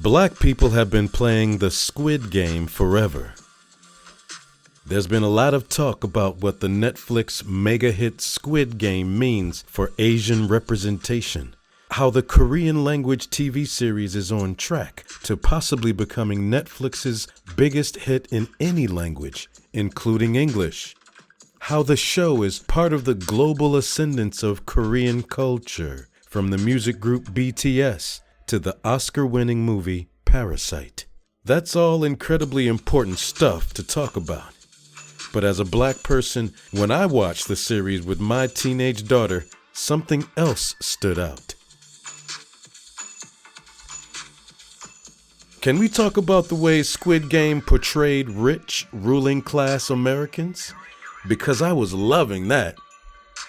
Black people have been playing the Squid Game forever. There's been a lot of talk about what the Netflix mega hit Squid Game means for Asian representation, how the Korean language TV series is on track to possibly becoming Netflix's biggest hit in any language, including English, how the show is part of the global ascendance of Korean culture, from the music group BTS to the Oscar-winning movie Parasite. That's all incredibly important stuff to talk about. But as a black person, when I watched the series with my teenage daughter, something else stood out. Can we talk about the way Squid Game portrayed rich, ruling class Americans? Because I was loving that.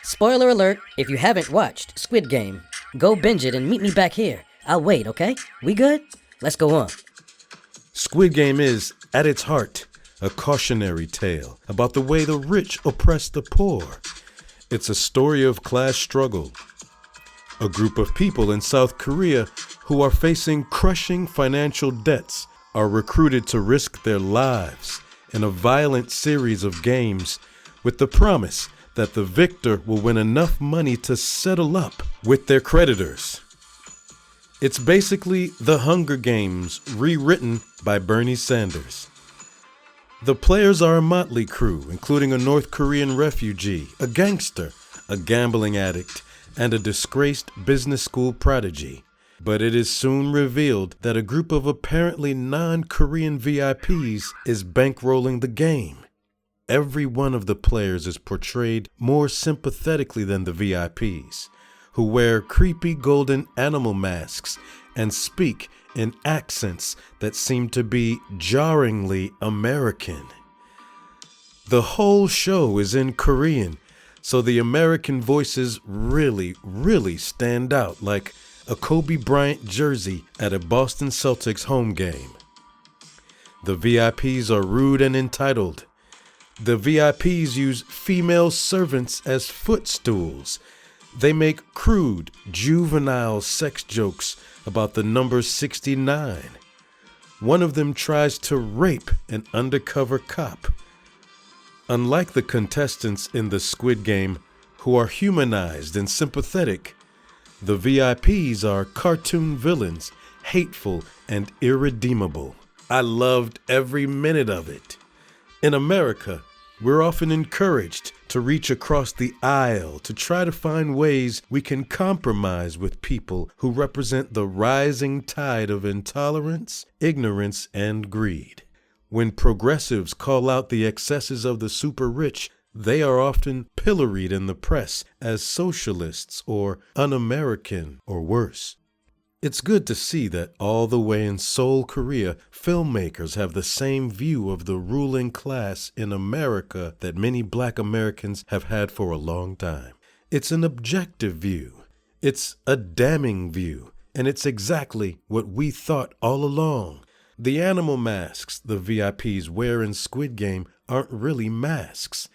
Spoiler alert, if you haven't watched Squid Game, go binge it and meet me back here. I'll wait, okay? We good? Let's go on. Squid Game is, at its heart, a cautionary tale about the way the rich oppress the poor. It's a story of class struggle. A group of people in South Korea who are facing crushing financial debts are recruited to risk their lives in a violent series of games with the promise that the victor will win enough money to settle up with their creditors. It's basically The Hunger Games rewritten by Bernie Sanders. The players are a motley crew, including a North Korean refugee, a gangster, a gambling addict, and a disgraced business school prodigy. But it is soon revealed that a group of apparently non-Korean VIPs is bankrolling the game. Every one of the players is portrayed more sympathetically than the VIPs, who wear creepy golden animal masks and speak in accents that seem to be jarringly American. The whole show is in Korean, so the American voices really stand out like a Kobe Bryant jersey at a Boston Celtics home game. The VIPs are rude and entitled. The VIPs use female servants as footstools. They make crude, juvenile sex jokes about the number 69. One of them tries to rape an undercover cop. Unlike the contestants in the Squid Game, who are humanized and sympathetic, the VIPs are cartoon villains, hateful and irredeemable. I loved every minute of it. In America, we're often encouraged to reach across the aisle to try to find ways we can compromise with people who represent the rising tide of intolerance, ignorance, and greed. When progressives call out the excesses of the super rich, they are often pilloried in the press as socialists or un-American or worse. It's good to see that all the way in Seoul, Korea, filmmakers have the same view of the ruling class in America that many black Americans have had for a long time. It's an objective view. It's a damning view. And it's exactly what we thought all along. The animal masks the VIPs wear in Squid Game aren't really masks.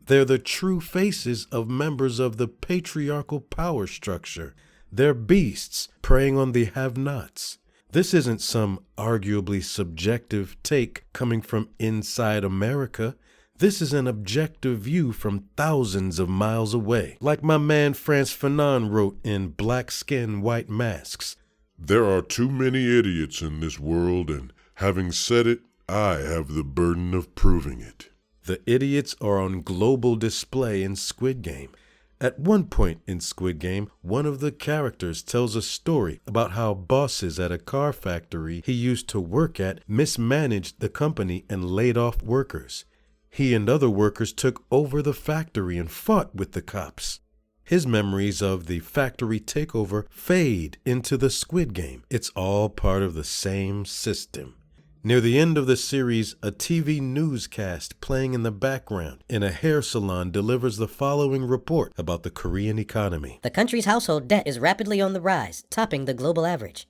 They're the true faces of members of the patriarchal power structure. They're beasts preying on the have-nots. This isn't some arguably subjective take coming from inside America. This is an objective view from thousands of miles away. Like my man Frantz Fanon wrote in Black Skin, White Masks. There are too many idiots in this world, and having said it, I have the burden of proving it. The idiots are on global display in Squid Game. At one point in Squid Game, one of the characters tells a story about how bosses at a car factory he used to work at mismanaged the company and laid off workers. He and other workers took over the factory and fought with the cops. His memories of the factory takeover fade into the Squid Game. It's all part of the same system. Near the end of the series, a TV newscast playing in the background in a hair salon delivers the following report about the Korean economy. The country's household debt is rapidly on the rise, topping the global average.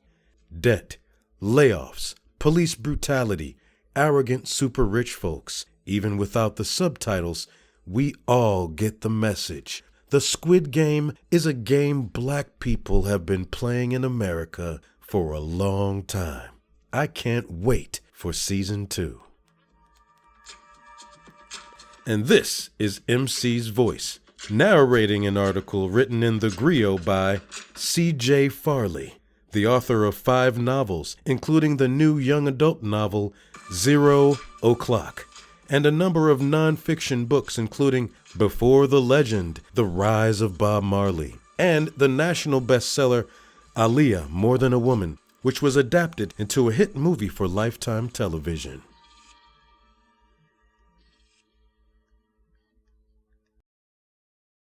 Debt, layoffs, police brutality, arrogant super rich folks. Even without the subtitles, we all get the message. The Squid Game is a game black people have been playing in America for a long time. I can't wait for season 2. And this is MC's voice, narrating an article written in the griot by C.J. Farley, the author of 5 novels, including the new young adult novel 0 O'Clock, and a number of non-fiction books including Before the Legend, The Rise of Bob Marley, and the national bestseller Aaliyah, More Than a Woman, which was adapted into a hit movie for Lifetime television.